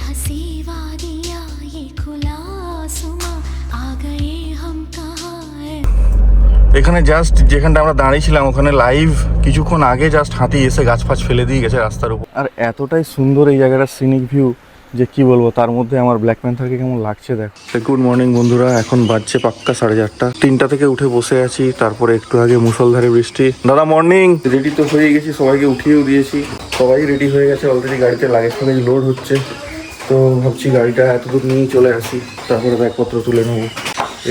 हंसी वादियाँ ये खुला आसमां आ गए हम कहाँ है। এখানে জাস্ট যেখানটা আমরা দাঁড়িয়েছিলাম ওখানে লাইভ কিছুক্ষণ আগে জাস্ট হাতি এসে গাছ ফাছ ফেলে দিয়ে গেছে রাস্তার উপর। আর এতটাই সুন্দর এই জায়গাটার সিনিক ভিউ যে কি বলবো, তার মধ্যে আমার ব্ল্যাক প্যান্থারকে কেমন লাগছে দেখো। গুড মর্নিং বন্ধুরা, এখন বাজছে পাক্কা 8:30। 3টা থেকে উঠে বসে আছি, তারপরে একটু আগে মুষলধারে বৃষ্টি। দাদা মর্নিং। রেডি তো হয়ে গেছি, সবাইকে উঠিয়েও দিয়েছি, সবাই রেডি হয়ে গেছে অলরেডি। গাড়িতে লাগেজ ফাগেজ লোড হচ্ছে, তো ভাবছি গাড়িটা এতদূর নিয়েই চলে আসি, তারপরে ব্যাগপত্র তুলে নেবো।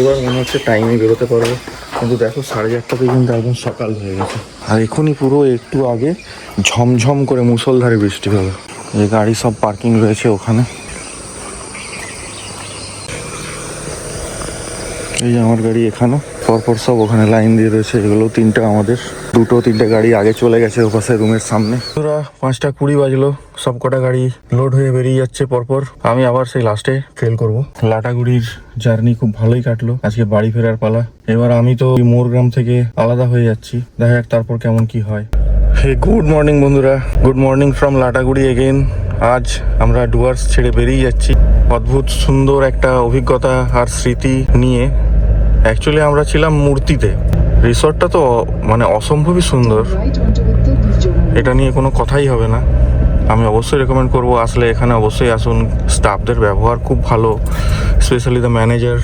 এবার মনে হচ্ছে টাইমে বেরোতে পারবো, কিন্তু দেখো 8:30 কিন্তু একদম সকাল হয়ে গেছে। আর এখনই পুরো একটু আগে ঝমঝম করে মুষলধারে বৃষ্টি হলো। এই গাড়ি সব পার্কিং রয়েছে ওখানে। এই যে আমার গাড়ি এখানে, পরপর সব ওখানে লাইন দিয়ে রয়েছে। এগুলো 3টা আমাদের, 2-3টে গাড়ি আগে চলে গেছে ওপাশে রুমের সামনে। ওরা 5:20 বাজলো, সব কটা গাড়ি লোড হয়ে বেরিয়ে যাচ্ছে পরপর। আমি আবার সেই লাস্টে ফেল করব। লাটাগুড়ির জার্নি খুব ভালোই কাটলো, আজকে বাড়ি ফেরার পালা। এবার আমি তো মোরগ্রাম থেকে আলাদা হয়ে যাচ্ছি, দেখা যাক তারপর কেমন কি হয়। হে গুড মর্নিং বন্ধুরা, good morning from Lataguri again. আজ আমরা ডুয়ার্স ছেড়ে বেরিয়ে যাচ্ছি অদ্ভুত সুন্দর একটা অভিজ্ঞতা আর স্মৃতি নিয়ে। অ্যাকচুয়ালি আমরা ছিলাম মূর্তিতে। রিসর্টটা তো মানে অসম্ভবই সুন্দর, এটা নিয়ে কোনো কথাই হবে না। আমি অবশ্যই রেকমেন্ড করব, আসলে এখানে অবশ্যই আসুন। স্টাফদের ব্যবহার খুব ভালো, specially the manager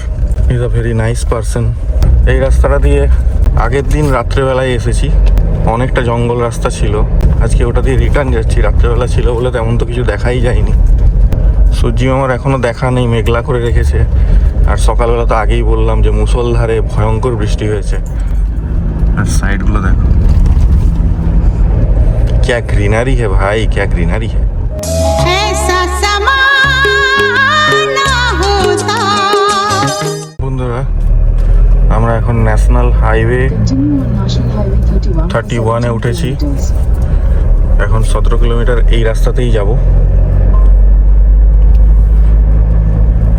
is a very nice person. এই রাস্তাটা দিয়ে আগের দিন রাত্রেবেলায় এসেছি, অনেকটা জঙ্গল রাস্তা ছিল। আজকে ওটা দিয়ে রিটার্ন যাচ্ছি, রাত্রেবেলা ছিল বলে তেমন তো কিছু দেখাই যায়নি। সূর্য আমার এখনও দেখা নেই, মেঘলা করে রেখেছে। আর সকালবেলা তো আগেই বললাম যে মুষলধারে ভয়ঙ্কর বৃষ্টি হয়েছে। আর সাইডগুলো দেখো, क्या ग्रीनरी है भाई, क्या ग्रीनरी है। বন্ধুরা আমরা এখন ন্যাশনাল হাইওয়ে 31-এ উঠেছি। এখন 17 কিলোমিটার এই রাস্তাতেই যাব।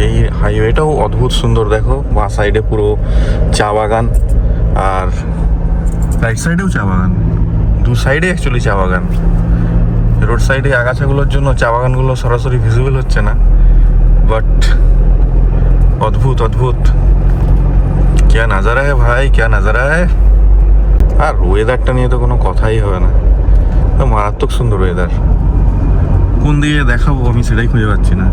এই হাইওয়েটাও অদ্ভুত সুন্দর, দেখো বাঁ সাইডে পুরো চা বাগান, আর রাইট সাইডেও চা বাগান, দু সাইডে অ্যাকচুয়ালি চা বাগান। রোড সাইডে আগাছাগুলোর জন্য চা বাগানগুলো সরাসরি ভিজিবল হচ্ছে না, বাট অদ্ভুত অদ্ভুত क्या नज़ारा है भाई, क्या नज़ारा है। আর ওয়েদারটা নিয়ে তো কোনো কথাই হবে না, তো মারাত্মক সুন্দর ওয়েদার। কোন দিকে দেখাবো আমি সেটাই খুঁজে পাচ্ছি না।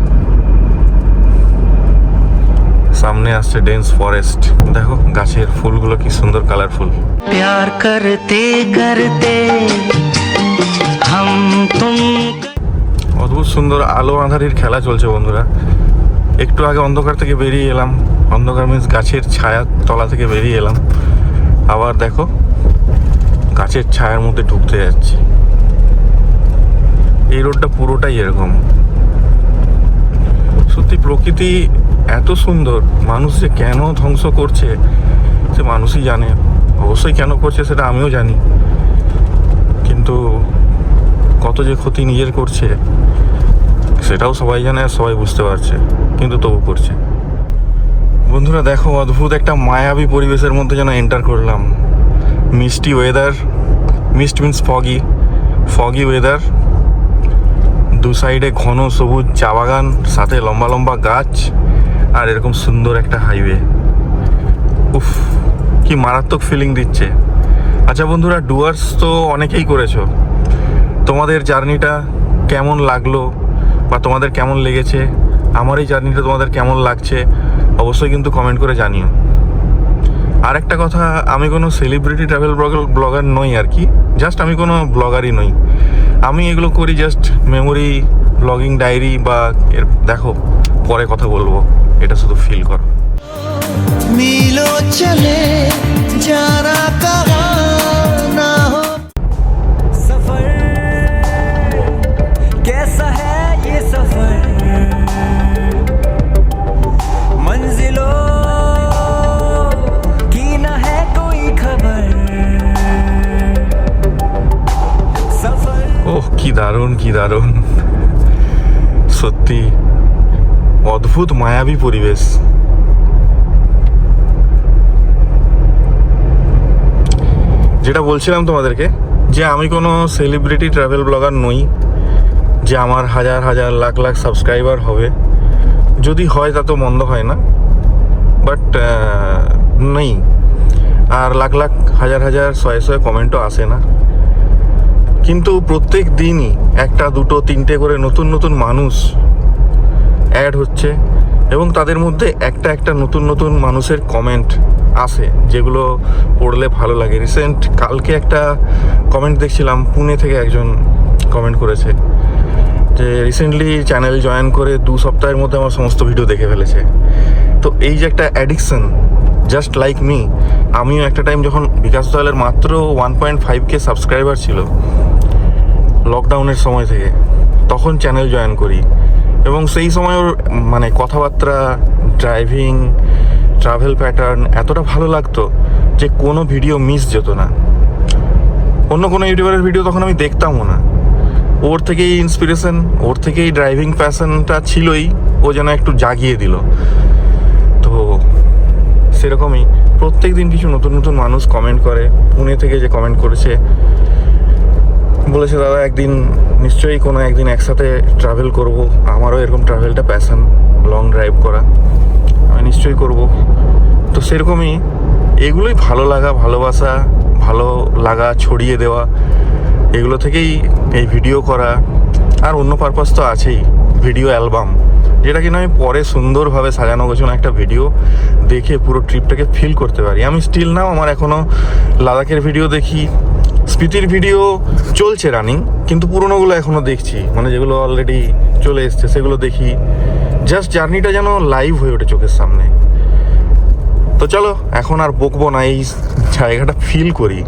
সামনে আসছে ডেন্স ফরেস্ট, দেখো গাছের ফুলগুলো কি সুন্দর কালারফুল। प्यार करते करते हम तुम। অদ্ভুত সুন্দর আলো আঁধারির খেলা চলছে বন্ধুরা। একটু আগে অন্ধকার থেকে বেরিয়ে এলাম, অন্ধকার মিন্স গাছের ছায়া তলা থেকে বেরিয়ে এলাম, আবার দেখো গাছের ছায়ার মধ্যে ঢুকতে যাচ্ছি। এই রোডটা পুরোটাই এরকম। সত্যি প্রকৃতি এত সুন্দর, মানুষ যে কেন ধ্বংস করছে সে মানুষই জানে। অবশ্যই কেন করছে সেটা আমিও জানি, কিন্তু কত যে ক্ষতি নিজের করছে সেটাও সবাই জানে আর সবাই বুঝতে পারছে, কিন্তু তবু করছে। বন্ধুরা দেখো অদ্ভুত একটা মায়াবী পরিবেশের মধ্যে যেন এন্টার করলাম। মিষ্টি weather, mist means foggy, foggy weather, দু সাইডে ঘন সবুজ চা বাগান, সাথে লম্বা লম্বা গাছ, আর এরকম সুন্দর একটা হাইওয়ে। উফ, কি মারাত্মক ফিলিং দিচ্ছে। আচ্ছা বন্ধুরা, ডুয়ার্স তো অনেকেই করেছো, তোমাদের জার্নিটা কেমন লাগলো বা তোমাদের কেমন লেগেছে, আমার এই জার্নিটা তোমাদের কেমন লাগছে অবশ্যই কিন্তু কমেন্ট করে জানিও। আর একটা কথা, আমি কোনো সেলিব্রিটি ট্রাভেল ব্লগার নই আর কি, জাস্ট আমি কোনো ব্লগারই নই। আমি এগুলো করি জাস্ট মেমোরি ব্লগিং ডায়েরি বা দেখো পরে কথা বলবো, এটা শুধু ফিল করো। मिलो चले जाना कहाँ ना हो, सफर कैसा है ये सफर, मंजिलों की ना है कोई खबर, सफर। ওহ কি দারুণ, কি দারুণ, সত্যি অদ্ভুত মায়াবী পরিবেশ। যেটা বলছিলাম তোমাদেরকে, যে আমি কোনো সেলিব্রিটি ট্রাভেল ব্লগার নই, যে আমার হাজার হাজার লাখ লাখ সাবস্ক্রাইবার হবে, যদি হয় তা তো মন্দ হয় না, বাট নেই। আর লাখ লাখ হাজার হাজার শয়ে শয়ে কমেন্টও আসে না, কিন্তু প্রত্যেক দিনই একটা দুটো তিনটে করে নতুন নতুন মানুষ অ্যাড হচ্ছে, এবং তাদের মধ্যে একটা একটা নতুন নতুন মানুষের কমেন্ট আসে যেগুলো পড়লে ভালো লাগে। রিসেন্ট কালকে একটা কমেন্ট দেখছিলাম, পুনে থেকে একজন কমেন্ট করেছে যে রিসেন্টলি চ্যানেল জয়েন করে 2 সপ্তাহের মধ্যে আমার সমস্ত ভিডিও দেখে ফেলেছে। তো এই যে একটা অ্যাডিকশন, জাস্ট লাইক মি, আমিও একটা টাইম যখন বিকাশ দয়ালের মাত্র 1.5K সাবস্ক্রাইবার ছিল লকডাউনের সময় থেকে, তখন চ্যানেল জয়েন করি, এবং সেই সময় ওর মানে কথাবার্তা, ড্রাইভিং, ট্রাভেল প্যাটার্ন এতটা ভালো লাগতো যে কোনো ভিডিও মিস যেত না। অন্য কোনো ইউটিউবারের ভিডিও তখন আমি দেখতামও না। ওর থেকেই ইন্সপিরেশন, ওর থেকেই ড্রাইভিং প্যাশনটা ছিলই, ও যেন একটু জাগিয়ে দিল। তো সেরকমই প্রত্যেক দিন কিছু নতুন নতুন মানুষ কমেন্ট করে। পুনে থেকে যে কমেন্ট করেছে, বলেছে দাদা একদিন নিশ্চয়ই কোনো একদিন একসাথে ট্রাভেল করব, আমারও এরকম ট্রাভেলটা প্যাশন, লং ড্রাইভ করা, আমি নিশ্চয়ই করব। তো সেরকমই এগুলোই ভালো লাগা, ভালোবাসা, ভালো লাগা ছড়িয়ে দেওয়া, এগুলো থেকেই এই ভিডিও করা। আর অন্য পারপাস তো আছেই, ভিডিও অ্যালবাম, যেটা কিনা আমি পরে সুন্দরভাবে সাজানো গোছানো একটা ভিডিও দেখে পুরো ট্রিপটাকে ফিল করতে পারি। আমি স্টিল নাও আমার এখনও লাদাখের ভিডিও দেখি, স্পিতির ভিডিও চলছে রানিং, কিন্তু পুরোনোগুলো এখনও দেখছি, মানে যেগুলো অলরেডি চলে এসছে সেগুলো দেখি। জাস্ট জার্নিটা যেন লাইভ হয়ে ওঠে চোখের সামনে। তো চলো এখন আর বকবো না, এই জায়গাটা ফিল করি।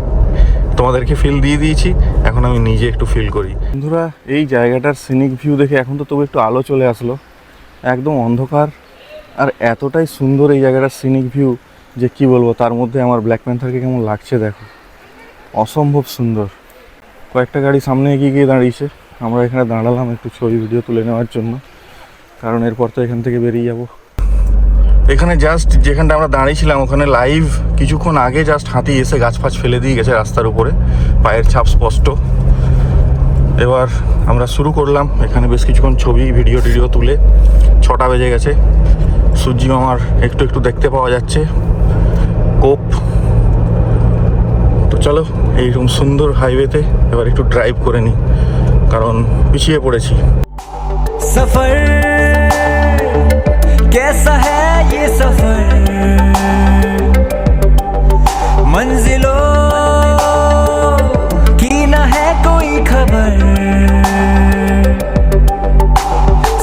তোমাদেরকে ফিল দিয়ে দিয়েছি, এখন আমি নিজে একটু ফিল করি। বন্ধুরা, এই জায়গাটার সিনিক ভিউ দেখে এখন তো তবু একটু আলো চলে আসলো, একদম অন্ধকার আর এতটাই সুন্দর এই জায়গাটার সিনিক ভিউ যে কি বলবো। তার মধ্যে আমার ব্ল্যাক প্যান্থারকে কেমন লাগছে দেখো, অসম্ভব সুন্দর। কয়েকটা গাড়ি সামনে এগিয়ে গিয়ে দাঁড়িয়েছে, আমরা এখানে দাঁড়ালাম একটু ছবি ভিডিও তুলে নেওয়ার জন্য, কারণ এরপর তো এখান থেকে বেরিয়ে যাব। এখানে জাস্ট যেখানটা আমরা দাঁড়িয়েছিলাম ওখানে লাইভ কিছুক্ষণ আগে জাস্ট হাতি এসে গাছ ফাছ ফেলে দিয়ে গেছে রাস্তার উপরে, পায়ের ছাপ স্পষ্ট। এবার আমরা শুরু করলাম এখানে বেশ কিছুক্ষণ ছবি ভিডিও টিডিও তুলে। 6টা বেজে গেছে, সূর্যি মামার একটু একটু দেখতে পাওয়া যাচ্ছে কোপ। তো চলো এইরকম সুন্দর হাইওয়েতে এবার একটু ড্রাইভ করে নিই, কারণ পিছিয়ে পড়েছি। सफर कैसा है ये सफर, मंजिलों की ना है कोई खबर,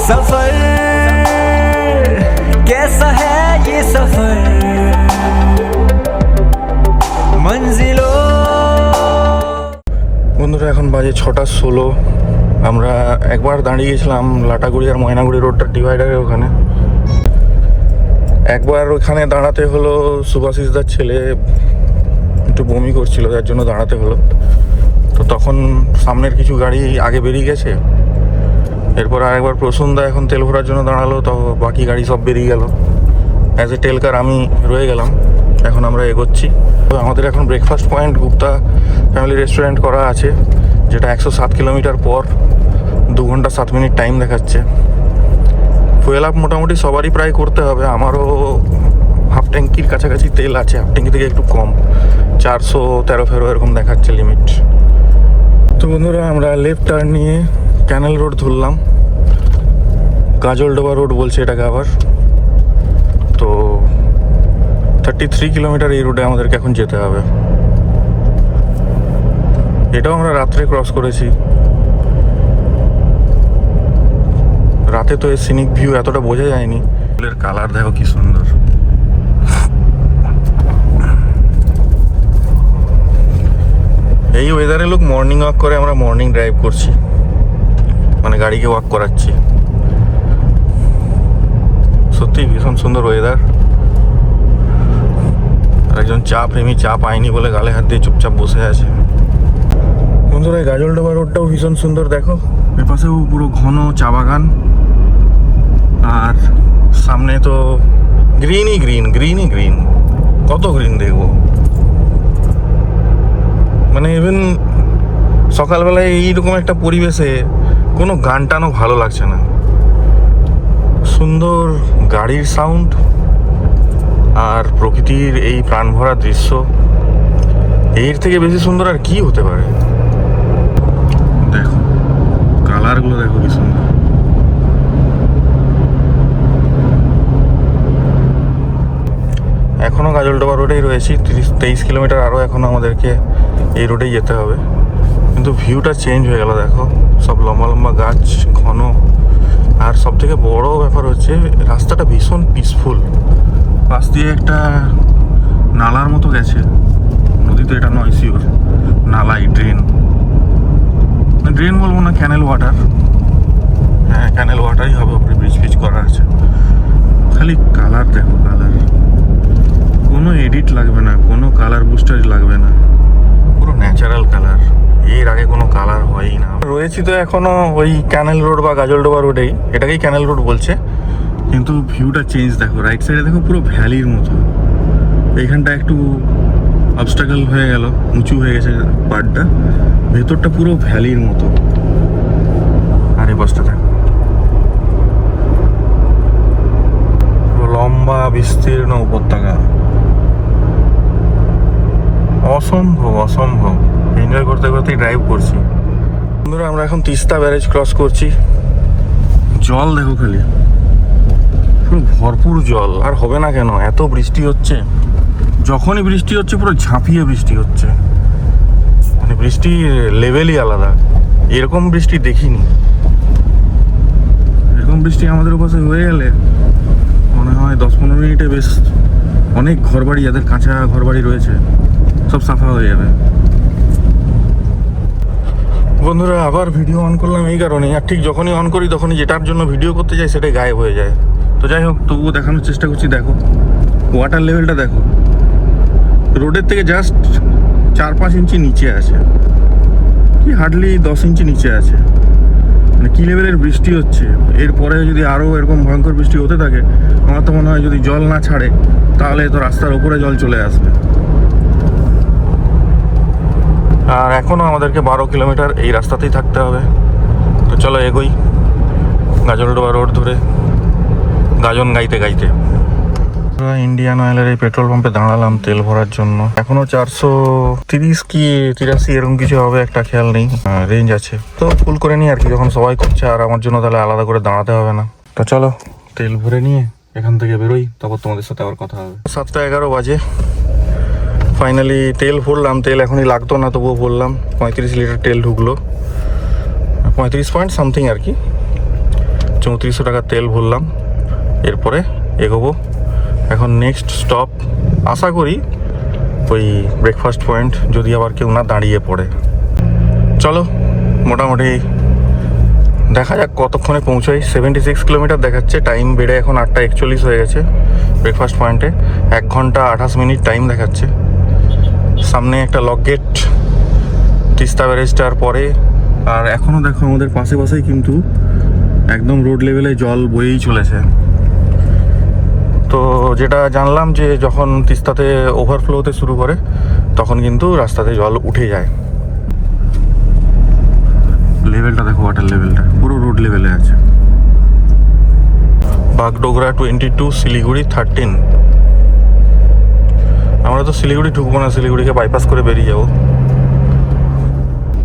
सफर कैसा है ये सफर, मंजिलों। বন্ধুরা এখন বাজে 6:16। আমরা একবার দাঁড়িয়ে গেছিলাম লাটাগুড়ি আর ময়নাগুড়ি রোডটার ডিভাইডারে ওখানে। একবার ওখানে দাঁড়াতে হলো, সুভাষিসদার ছেলে একটু বমি করছিল, যার জন্য দাঁড়াতে হলো। তো তখন সামনের কিছু গাড়ি আগে বেরিয়ে গেছে। এরপর আরেকবার প্রসূনদা এখন তেল ভরার জন্য দাঁড়ালো, তো বাকি গাড়ি সব বেরিয়ে গেল। অ্যাজ এ টেলকার আমি রয়ে গেলাম। এখন আমরা এগোচ্ছি। তো আমাদের এখন breakfast point Gupta family restaurant করা আছে, যেটা 107 কিলোমিটার পর 2 ঘন্টা 7 মিনিট টাইম দেখাচ্ছে। ফুয়েল আপ মোটামুটি সবারই প্রায় করতে হবে, আমারও হাফ ট্যাঙ্কির কাছাকাছি তেল আছে, হাফ ট্যাঙ্কি থেকে একটু কম, 413 এরকম দেখাচ্ছে লিমিট। তো বন্ধুরা আমরা লেফট টার্ন নিয়ে ক্যানেল রোড ধরলাম, গাজলডোবা রোড বলছে এটাকে আবার। তো 33 কিলোমিটার এই রোডে আমাদেরকে এখন যেতে হবে। এটাও আমরা রাত্রে ক্রস করেছি। রাতে তো এর সিনিক ভিউ এতটা বোঝা যায়নি। ফুলের কালার দেখো কি সুন্দর। এই ওয়েদারে লোক মর্নিং ওয়াক করে, আমরা মর্নিং ড্রাইভ করছি, মানে গাড়িকে ওয়াক করাচ্ছি। সত্যি ভীষণ সুন্দর ওয়েদার। একজন চা প্রেমী চা পায়নি বলে গালে হাত দিয়ে চুপচাপ বসে আছে। বন্ধুরা গাজলডোবা রোডটাও ভীষণ সুন্দর, দেখো এর পাশেও পুরো ঘন চা বাগান, আর সামনে তো গ্রিনই গ্রিন, কত গ্রিন দেখবো। মানে ইভেন সকালবেলায় এইরকম একটা পরিবেশে কোনো গান টানও ভালো লাগছে না। সুন্দর গাড়ির সাউন্ড আর প্রকৃতির এই প্রাণভরা দৃশ্য, এর থেকে বেশি সুন্দর আর কি হতে পারে। দেখো কালারগুলো, দেখো কি সুন্দর। এখনও গাজলডোবা রোডেই রয়েছি, 30-23 কিলোমিটার আরও এখনও আমাদেরকে এই রোডেই যেতে হবে। কিন্তু ভিউটা চেঞ্জ হয়ে গেল, দেখো সব লম্বা লম্বা গাছ, ঘন। আর সব থেকে বড় ব্যাপার হচ্ছে রাস্তাটা ভীষণ পিসফুল। পাশ দিয়ে একটা নালার মতো গেছে, নদী তো এটা নয় শিওর, নালাই, ড্রেন বলবো না, ক্যানেল ওয়াটার। হ্যাঁ, ক্যানেল ওয়াটারই হবে, ওপরে ব্রিজ ফিজ করা আছে। খালি কালার দেখো, কালার, কোনো এডিট লাগবে না, কোনো কালার বুস্টার লাগবে না, পুরো ন্যাচারাল কালার। এর আগে কোনো কালার হয়ই না। রয়েছি তো এখনো ওই ক্যানেল রোড বা গাজলডোবা রোডেই, এটাকেই ক্যানেল রোড বলছে। কিন্তু ভিউটা চেঞ্জ দেখো, রাইট সাইডে দেখো পুরো ভ্যালির মতো। এইখানটা একটু অবস্টাকল হয়ে গেল, উঁচু হয়ে গেছে পাড়টা, ভেতরটা পুরো ভ্যালির মতো। আর এই বাসটা দেখো, লম্বা বিস্তীর্ণ উপত্যকা, অসম্ভব অসম্ভব। এনজয় করতে করতেই ড্রাইভ করছি। বন্ধুরা, আমরা এখন তিস্তা ব্যারেজ ক্রস করছি। জল দেখো খালি, পুরো ভরপুর জল। আর হবে না কেন, এত বৃষ্টি হচ্ছে। যখনই বৃষ্টি হচ্ছে পুরো ঝাঁপিয়ে বৃষ্টি হচ্ছে, মানে বৃষ্টির লেভেলই আলাদা। এরকম বৃষ্টি দেখিনি। এরকম বৃষ্টি আমাদের পাশে হয়ে গেলে মনে হয় 10-15 মিনিটে বেশ অনেক ঘরবাড়ি, যাদের কাঁচা ঘরবাড়ি রয়েছে, সব সাফা হয়ে যাবে। বন্ধুরা, আবার ভিডিও অন করলাম এই কারণে, আর ঠিক যখনই অন করি তখনই যেটার জন্য ভিডিও করতে যাই সেটাই গায়েব হয়ে যায়। তো যাই হোক, তবুও দেখানোর চেষ্টা করছি। দেখো ওয়াটার লেভেলটা, দেখো রোডের থেকে জাস্ট 4-5 ইঞ্চি নিচে আছে, কি হার্ডলি 10 ইঞ্চি নিচে আছে। মানে কী লেভেলের বৃষ্টি হচ্ছে। এরপরে যদি আরও এরকম ভয়ঙ্কর বৃষ্টি হতে থাকে, আমার তো মনে হয় যদি জল না ছাড়ে তাহলে তো রাস্তার ওপরে জল চলে আসবে। আর এখনও আমাদেরকে 12 কিলোমিটার এই রাস্তাতেই থাকতে হবে। তো চলো এগোই গাজলডোবা রোড ধরে, গাজন গাইতে গাইতে। ইন্ডিয়ান অয়েলের এই পেট্রোল পাম্পে দাঁড়ালাম তেল ভরার জন্য। এখনো 430 কি 83 এরকম কিছু হবে, একটা খেয়াল নেই, রেঞ্জ আছে। তো ফুল করে নিই আর কি, যখন সবাই করছে আর আমার জন্য তাহলে আলাদা করে দাঁড়াতে হবে না। তো চলো তেল ভরে নিয়ে এখান থেকে বেরোই, তারপর তোমাদের সাথে আবার কথা হবে। 7:11 বাজে, ফাইনালি তেল ভরলাম। তেল এখনই লাগতো না, তবুও বললাম। 35 লিটার তেল ঢুকলো, 35 পয়েন্ট সামথিং আর কি। 3400 টাকার তেল ভরলাম। এরপরে এগোবো। এখন নেক্সট স্টপ আশা করি ওই ব্রেকফাস্ট পয়েন্ট, যদি আবার কেউ না দাঁড়িয়ে পড়ে। চলো মোটামুটি দেখা যাক কতক্ষণে পৌঁছাই। 76 কিলোমিটার দেখাচ্ছে, টাইম বেড়ে এখন 8:41 হয়ে গেছে। ব্রেকফাস্ট পয়েন্টে 1 ঘন্টা 28 মিনিট টাইম দেখাচ্ছে। সামনে একটা লক গেট, তিস্তা ব্যারেজটার পরে। আর এখনও দেখো আমাদের পাশে পাশেই কিন্তু একদম রোড লেভেলে জল বয়েই চলেছে। তো যেটা জানলাম যে যখন তিস্তাতে ওভারফ্লো হতে শুরু করে তখন কিন্তু রাস্তাতে জল উঠে যায়। লেভেলটা দেখো, ওয়াটার লেভেলটা পুরো রোড লেভেলে আছে। বাগডোগরা 22, শিলিগুড়ি 13। আমরা তো শিলিগুড়ি ঢুকবো না, শিলিগুড়িকে বাইপাস করে বেরিয়ে যাবো।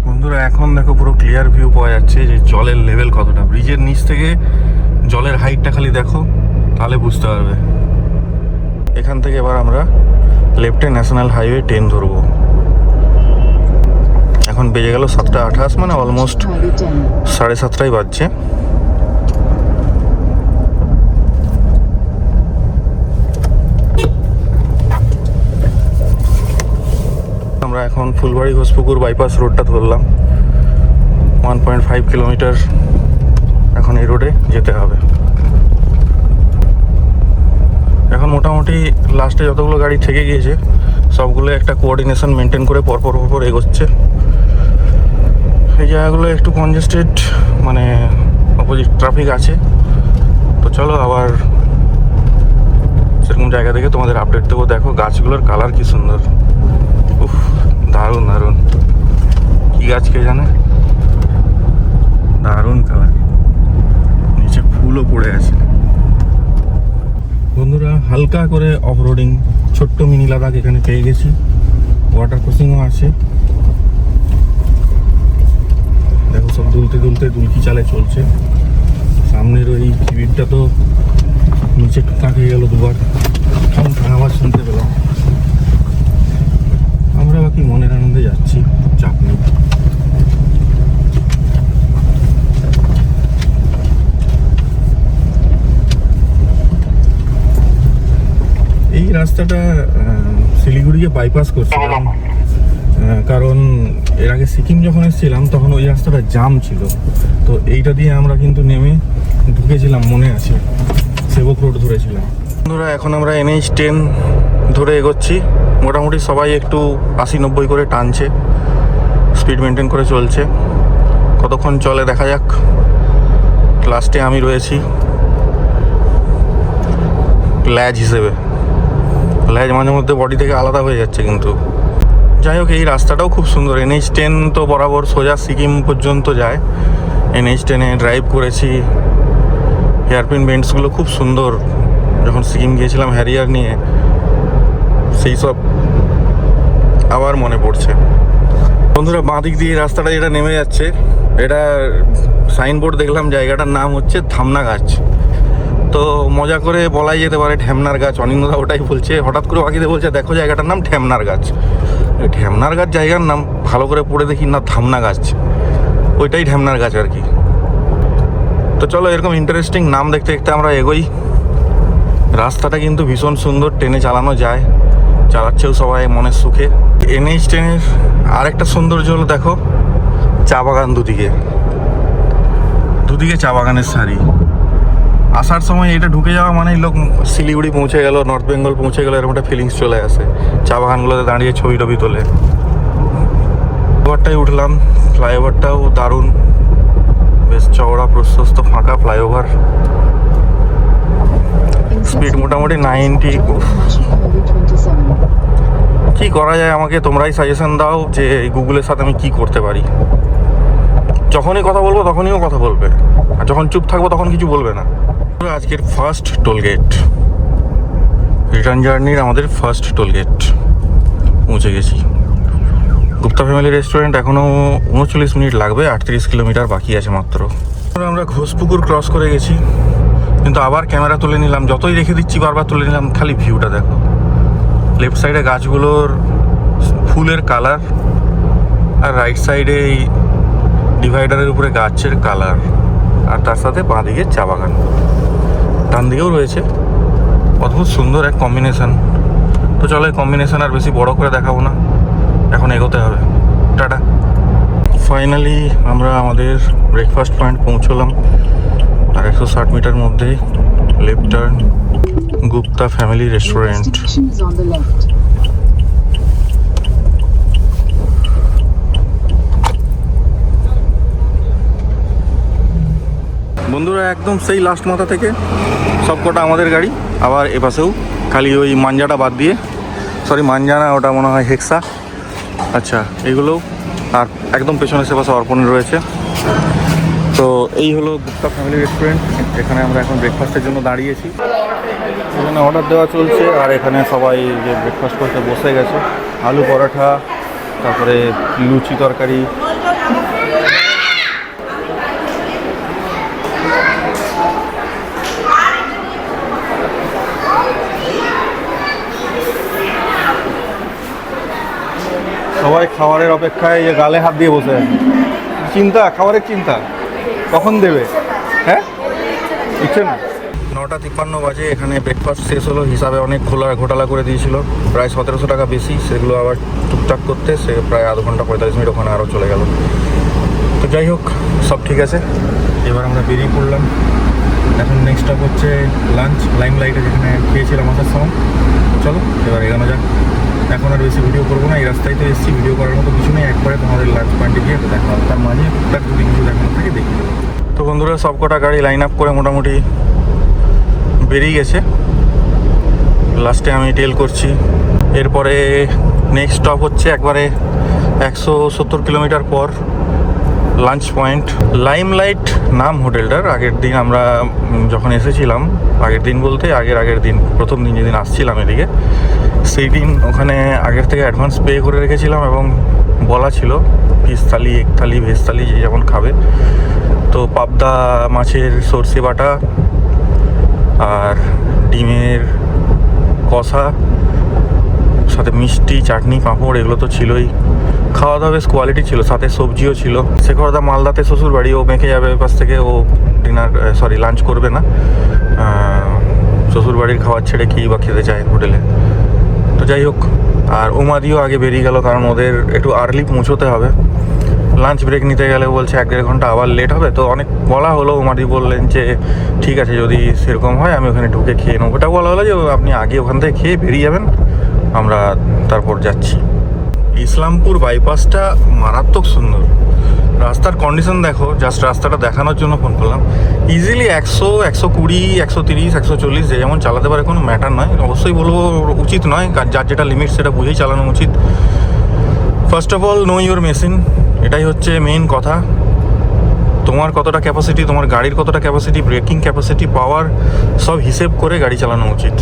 বন্ধুরা, এখন দেখো পুরো ক্লিয়ার ভিউ পাওয়া যাচ্ছে যে জলের লেভেল কতটা। ব্রিজের নিচ থেকে জলের হাইটটা খালি দেখো, তাহলে বুঝতে পারবে। এখান থেকে এবার আমরা লেফটে ন্যাশনাল হাইওয়ে 10 ধরবো। এখন বেজে গেল 7:28, মানে অলমোস্ট 7:30 বাজছে। আমরা এখন ফুলবাড়ি ঘোষপুকুর বাইপাস রোডটা ধরলাম। 1.5 কিলোমিটার এখন এই রোডে যেতে হবে। এখন মোটামুটি লাস্টে যতগুলো গাড়ি থেকে গিয়েছে সবগুলো একটা কোঅর্ডিনেশন মেনটেন করে পরপর এগোচ্ছে। এই জায়গাগুলো একটু কনজেস্টেড, মানে অপোজিট ট্রাফিক আছে। তো চলো আবার সেরকম জায়গা থেকে তোমাদের আপডেট দেবো। দেখো গাছগুলোর কালার কি সুন্দর, উফ দারুণ দারুণ। কি গাছ কে জানে, দারুণ কালার, নিচে ফুলও পড়ে আছে। বন্ধুরা হালকা করে অফরোডিং ছোট্ট মিনি লাদাখ এখানে পেয়ে গেছি, ওয়াটার ক্রসিংও আছে। দেখো সব দুলতে দুলতে দুলকি চালে চলছে। সামনের ওই কিবিরটা তো নিচে টুকা খেয়ে গেল দুবার, আওয়াজ শুনতে পেলাম। আমরা বাকি মনের আনন্দে যাচ্ছি, চাপ নেই। এই রাস্তাটা শিলিগুড়িকে বাইপাস করছে, কারণ এর আগে সিকিম যখন এসেছিলাম তখন ওই রাস্তাটা জাম ছিল। তো এইটা দিয়ে আমরা কিন্তু নেমে ঢুকেছিলাম, মনে আছে, সেবক রোড ধরেছিলাম। বন্ধুরা এখন আমরা NH10 ধরে এগোচ্ছি। মোটামুটি সবাই একটু 80-90 করে টানছে, স্পিড মেনটেন করে চলছে। কতক্ষণ চলে দেখা যাক। লাস্টে আমি রয়েছি ল্যাজ হিসেবে। ল্যাজ মাঝে মধ্যে বডি থেকে আলাদা হয়ে যাচ্ছে, কিন্তু যাই হোক এই রাস্তাটাও খুব সুন্দর। NH10 তো বরাবর সোজা সিকিম পর্যন্ত যায়। NH10-এ ড্রাইভ করেছি, হেয়ারপিন বেন্ডসগুলো খুব সুন্দর। যখন সিকিম গিয়েছিলাম হ্যারিয়ার নিয়ে, সেই সব আবার মনে পড়ছে। বন্ধুরা বাঁ দিক দিয়ে রাস্তাটা যেটা নেমে যাচ্ছে, এটা সাইনবোর্ড দেখলাম, জায়গাটার নাম হচ্ছে ধামনা গাছ। তো মজা করে বলাই যেতে পারে ঢ্যামনার গাছ। অনিন্দা ওটাই বলছে, হঠাৎ করে বাকিতে বলছে দেখো জায়গাটার নাম ঢ্যামনার গাছ। ঢ্যামনার গাছ জায়গার নাম, ভালো করে পড়ে দেখি না ধামনা গাছ, ওইটাই ঢ্যামনার গাছ আর কি। তো চলো এরকম ইন্টারেস্টিং নাম দেখতে দেখতে আমরা এগোই। রাস্তাটা কিন্তু ভীষণ সুন্দর, ট্রেনে চালানো যায়, চালাচ্ছেও সবাই মনের সুখে। NH10-এর আরেকটা সৌন্দর্য হলো দেখো চা বাগান, দুদিকে চা বাগানের সারি। আসার সময় এটা ঢুকে যাওয়া মানে লোক শিলিগুড়ি পৌঁছে গেল, নর্থ বেঙ্গল পৌঁছে গেল, এরকম একটা ফিলিংস চলে আসে। চা বাগানগুলোতে দাঁড়িয়ে ছবি টবি তোলে। ফ্লাইওভারটাই উঠলাম, ফ্লাইওভারটাও দারুণ, বেশ চওড়া প্রশস্ত ফাঁকা ফ্লাইওভার। স্পিড মোটামুটি 90। কি করা যায়, আমাকে তোমরাই সাজেশন দাও যে এই গুগলের সাথে আমি কি করতে পারি। যখনই কথা বলবো তখনইও কথা বলবে, আর যখন চুপ থাকবো তখন কিছু বলবে না। আজকের ফার্স্ট টোলগেট, রিটার্ন জার্নির আমাদের ফার্স্ট টোলগেট পৌঁছে গেছি। গুপ্তা ফ্যামিলি রেস্টুরেন্ট এখনও 39 মিনিট লাগবে, 38 কিলোমিটার বাকি আছে মাত্র। আমরা ঘোষপুকুর ক্রস করে গেছি, কিন্তু আবার ক্যামেরা তুলে নিলাম। যতই রেখে দিচ্ছি বারবার তুলে নিলাম, খালি ভিউটা দেখো। লেফট সাইডে গাছগুলোর ফুলের কালার, আর রাইট সাইডে এই ডিভাইডারের উপরে গাছের কালার, আর তার সাথে বাঁ দিকে চা বাগান, ডান দিকেও রয়েছে। অদ্ভুত সুন্দর এক কম্বিনেশন। তো চলো এই কম্বিনেশন আর বেশি বড় করে দেখাবো না, এখন এগোতে হবে। টাটা। ফাইনালি আমরা আমাদের ব্রেকফাস্ট পয়েন্ট পৌঁছলাম, আর 160 মিটার মধ্যেই left turn, Gupta family restaurant. বন্ধুরা একদম সেই লাস্ট মাথা থেকে সবকটা আমাদের গাড়ি, আবার এপাশেও খালি ওই মাঞ্জাটা বাদ দিয়ে, সরি মাঞ্জা না, ওটা মনে হয় হেক্সা। আচ্ছা এইগুলো, আর একদম পেছনে সেপাশে অর্পণে রয়েছে। তো এই হলো গুপ্তা ফ্যামিলি রেস্টুরেন্ট। এখানে আমরা এখন ব্রেকফাস্টের জন্য দাঁড়িয়েছি, এখানে অর্ডার দেওয়া চলছে। আর এখানে সবাই যে ব্রেকফাস্ট করতে বসে গেছে, আলু পরোটা, তারপরে লুচি তরকারি। সবাই খাবারের অপেক্ষায় গালে হাত দিয়ে বসে আছে। চিন্তা, খাবারের চিন্তা, কখন দেবে। হ্যাঁ ইচ্ছে না। 9:53 বাজে, এখানে ব্রেকফাস্ট শেষ হলো। হিসাবে অনেক ঘোটালা করে দিয়েছিল, প্রায় 1700 টাকা বেশি। সেগুলো আবার টুকটাক করতে সে প্রায় আধ ঘন্টা 45 মিনিট ওখানে আরও চলে গেল। তো যাই হোক, সব ঠিক আছে। এবার আমরা বেরিয়ে পড়লাম। এখন নেক্সট স্টপ হচ্ছে লাঞ্চ, লাইমলাইটে যেখানে খেয়েছিলাম আসার সময়। চলো এবার এগোনো যাক। এখন আর বেশি ভিডিও করবো না, এই রাস্তায় তো এসেছি, ভিডিও করার মতো কিছু নেই। একবারে তোমাদের লাঞ্চ পয়েন্টে গিয়ে দেখা হবে, তার মাঝে টুকটাক যদি কিছু দেখানো থাকে দেখি দেবো। তো বন্ধুরা সব কটা গাড়ি লাইন আপ করে মোটামুটি বেরিয়ে গেছে। লাস্টে আমি টেল করছি। এরপরে নেক্সট স্টপ হচ্ছে একবারে 170 কিলোমিটার পর লাঞ্চ পয়েন্ট। লাইমলাইট নাম হোটেলটার। আগের দিন আমরা যখন এসেছিলাম, আগের দিন বলতে আগের দিন, প্রথম দিন যেদিন আসছিলাম এদিকে, সেই দিন ওখানে আগের থেকে অ্যাডভান্স পে করে রেখেছিলাম এবং বলা ছিল ফিশ থালি, এগ থালি, ভেজ থালি যে যেমন খাবে। তো পাবদা মাছের সর্ষে বাটা আর ডিমের কষা, সাথে মিষ্টি, চাটনি, পাঁপড়, এগুলো তো ছিলই। খাওয়া দাওয়া বেশ কোয়ালিটি ছিল, সাথে সবজিও ছিল। শেখরদা মালদাতে শ্বশুর বাড়ি, ও মেখে যাবে পাশ থেকে, ও লাঞ্চ করবে না। শ্বশুর বাড়ির খাবার ছেড়ে কি বা খেতে চায় হোটেলে। তো যাই হোক, আর উমাদিও আগে বেরিয়ে গেল, কারণ ওদের একটু আর্লি পৌঁছতে হবে। লাঞ্চ ব্রেক নিতে গেলে বলছে 1-1.5 ঘন্টা আবার লেট হবে। তো অনেক বলা হলো, উমাদি বললেন যে ঠিক আছে, যদি সেরকম হয় আমি ওখানে ঢুকে খেয়ে নেবো। ওটা বলা হলো যে আপনি আগে ওখান থেকে খেয়ে বেরিয়ে যাবেন, আমরা তারপর যাচ্ছি। ইসলামপুর বাইপাসটা মারাত্মক সুন্দর। রাস্তার কন্ডিশন দেখো, জাস্ট রাস্তাটা দেখানোর জন্য ফোন করলাম। ইজিলি 100, 120, 130, 140 যে যেমন চালাতে পারে, কোনো ম্যাটার নয়। অবশ্যই বলবো উচিত নয়, যার যেটা লিমিট সেটা বুঝেই চালানো উচিত। First of all, no your machine, এটাই হচ্ছে মেইন কথা। তোমার কতটা ক্যাপাসিটি, তোমার গাড়ির কতটা ক্যাপাসিটি, ব্রেকিং ক্যাপাসিটি, পাওয়ার, সব হিসেব করে গাড়ি চালানো উচিত।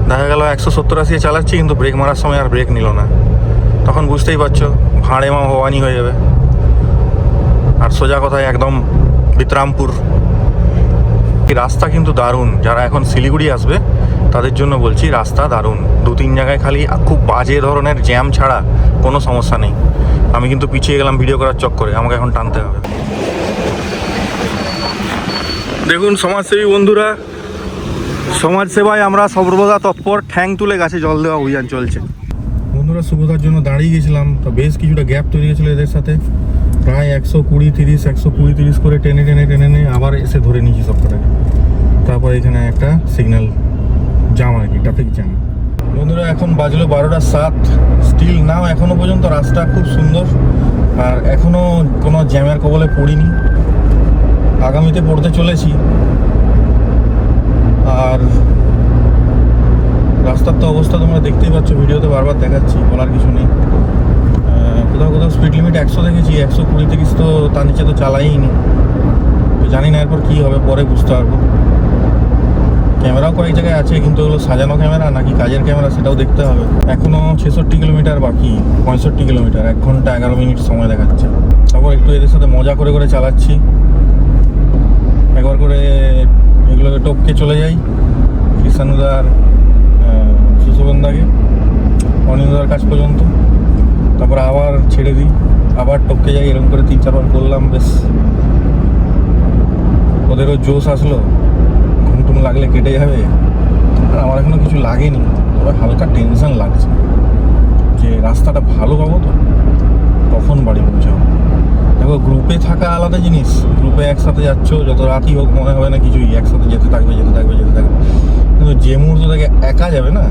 দেখা গেল 170-80 চালাচ্ছি, কিন্তু ব্রেক মারার সময় আর ব্রেক নিল না, তখন বুঝতেই পারছো ভাঁড়ে হওয়ানি হয়ে যাবে। আর সোজা কথায় একদম বিতরামপুর। রাস্তা কিন্তু দারুণ। যারা এখন শিলিগুড়ি আসবে তাদের জন্য বলছি, রাস্তা দারুণ। 2-3 জায়গায় খালি খুব বাজে ধরনের জ্যাম ছাড়া কোনো সমস্যা নেই। আমি কিন্তু পিছিয়ে গেলাম ভিডিও করার চক্করে, আমাকে এখন টানতে হবে। দেখুন সমাজসেবী বন্ধুরা, সমাজ সেবায় আমরা সর্বদা তৎপর। ঠ্যাং তুলে গাছে জল দেওয়া অভিযান চলছে। বন্ধুরা, সুভদ্রার জন্য দাঁড়িয়ে গেছিলাম, তো বেশ কিছুটা গ্যাপ তৈরি হয়েছিল এদের সাথে। প্রায় 120-30 করে টেনে আবার এসে ধরে নিয়েছি সবকটাকে। তারপর এখানে একটা সিগন্যাল জাম, আর কি ট্রাফিক জ্যাম। বন্ধুরা, এখন বাজলো 12টা 7। স্টিল নাও এখনো পর্যন্ত রাস্তা খুব সুন্দর, আর এখনো কোনো জ্যামের কবলে পড়িনি। আগামীতে পড়তে চলেছি। আর রাস্তার তো অবস্থা তোমরা দেখতেই পাচ্ছ, ভিডিওতে বারবার দেখাচ্ছি, বলার কিছু নেই। কোথাও স্পিড লিমিট 100 দেখেছি, 120-30 তো তার নিচে তো চালাইনি। তো জানি না এরপর কী হবে, পরে বুঝতে পারবো। ক্যামেরাও কয়েক জায়গায় আছে, কিন্তু ওগুলো সাজানো ক্যামেরা নাকি কাজের ক্যামেরা সেটাও দেখতে হবে। এখনও 66 কিলোমিটার বাকি, 65 কিলোমিটার, 1 ঘন্টা 11 মিনিট সময় দেখাচ্ছে। তারপর একটু এদের সাথে মজা করে করে চালাচ্ছি, একবার করে এগুলোকে টপকে চলে যাই কৃষ্ণানুদার, সুশোভনদাকে, অনিন্দার কাছ পর্যন্ত। তারপর আবার ছেড়ে দিই, আবার টপকে যাই। এরকম করে 3-4 বার করলাম, বেশ ওদেরও জোশ আসলো। ঘুমটুম লাগলে কেটে যাবে, আর আমার এখনো কিছু লাগেনি, তবে হালকা টেনশন লাগছে যে রাস্তাটা ভালো পাবো তো, তখন বাড়ি পৌঁছাবো। দেখো, গ্রুপে থাকা আলাদা জিনিস। গ্রুপে একসাথে যাচ্ছ, যত রাতই হোক মনে হবে না কিছুই, একসাথে যেতে থাকবে। কিন্তু যে মুহূর্ত থেকে একা যাবে না,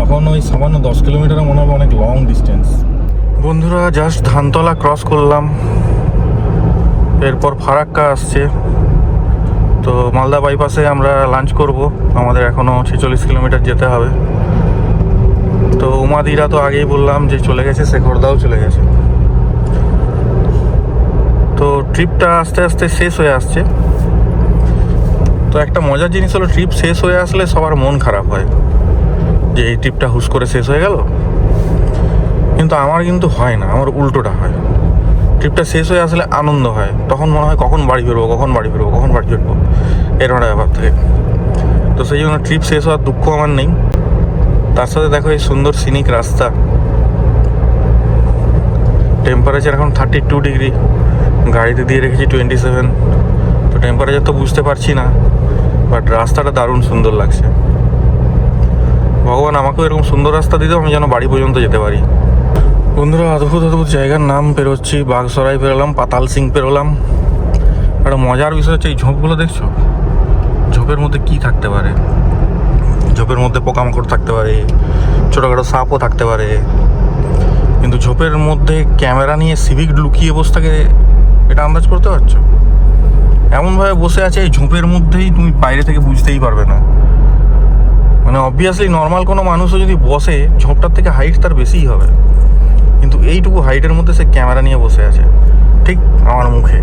তখন ওই সামান্য 10 কিলোমিটারও মনে হবে অনেক লং ডিস্টেন্স। বন্ধুরা, জাস্ট ধানতলা ক্রস করলাম, এরপর ফারাক্কা আসছে। তো মালদা বাইপাসে আমরা লাঞ্চ করব। আমাদের এখনও 46 কিলোমিটার যেতে হবে। তো উমাদিরা তো আগেই বললাম যে চলে গেছে, শেখরদাও চলে গেছে। তো ট্রিপটা আস্তে আস্তে শেষ হয়ে আসছে। তো একটা মজার জিনিস হলো, ট্রিপ শেষ হয়ে আসলে সবার মন খারাপ হয় যে এই ট্রিপটা হুশ করে শেষ হয়ে গেল। কিন্তু আমার কিন্তু হয় না, আমার উল্টোটা হয়। ট্রিপটা শেষ হয়ে আসলে আনন্দ হয়, তখন মনে হয় কখন বাড়ি ফিরবো, এরকম ব্যাপার থাকে। তো সেই জন্য ট্রিপ শেষ হওয়ার দুঃখ আমার নেই। তার সাথে দেখো এই সুন্দর সিনিক রাস্তা। টেম্পারেচার এখন 32 ডিগ্রি, গাড়িতে দিয়ে রেখেছি 27। তো টেম্পারেচার তো বুঝতে পারছি না, বাট রাস্তাটা দারুণ সুন্দর লাগছে। ভগবান আমাকেও এরকম সুন্দর রাস্তা দিতেও, আমি যেন বাড়ি পর্যন্ত যেতে পারি। বন্ধুরা, অদ্ভুত জায়গার নাম পেরোচ্ছি। বাগসরাই পেরোলাম, পাতাল সিং পেরোলাম। একটা মজার বিষয় হচ্ছে, এই ঝোপগুলো দেখছো, ঝোপের মধ্যে কি থাকতে পারে? ঝোপের মধ্যে পোকামাকড় থাকতে পারে, ছোটোখাটো সাপও থাকতে পারে, কিন্তু ঝোপের মধ্যে ক্যামেরা নিয়ে সিভিক লুকিয়ে বসে থাকে, এটা আন্দাজ করতে পারছো? এমনভাবে বসে আছে এই ঝোপের মধ্যেই, তুমি বাইরে থেকে বুঝতেই পারবে না। মানে অবভিয়াসলি নর্মাল কোনো মানুষও যদি বসে, ঝোপটার থেকে হাইট তার বেশিই হবে, কিন্তু এইটুকু হাইটের মধ্যে সে ক্যামেরা নিয়ে বসে আছে। ঠিক ঠিক আমার মুখে।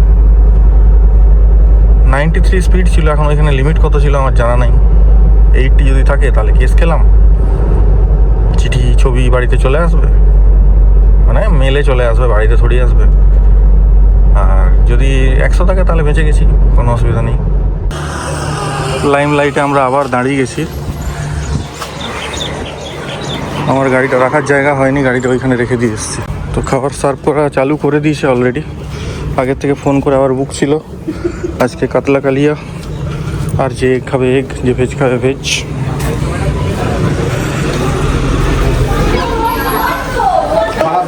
93 স্পিড ছিল, এখন ওইখানে লিমিট কত ছিল আমার জানা নাই। 80 যদি থাকে তাহলে কেস খেলাম, চিঠি ছবি বাড়িতে চলে আসবে, মানে মেলে চলে আসবে, বাড়িতে থড়িয়ে আসবে। আর যদি 100 থাকে তাহলে বেঁচে গেছি, কোনো অসুবিধা নেই। লাইম লাইটে আমরা আবার দাঁড়িয়ে গেছি। আমার গাড়িটা রাখার জায়গা হয়নি, গাড়িটা ওইখানে রেখে দিয়ে এসেছি। তো খাবার সার্ভ করা চালু করে দিয়েছে অলরেডি, আগের থেকে ফোন করে আবার বুক ছিল। আজকে কাতলা কালিয়া, আর যে এগ খাবে এগ, যে ভেজ খাবে ভেজ।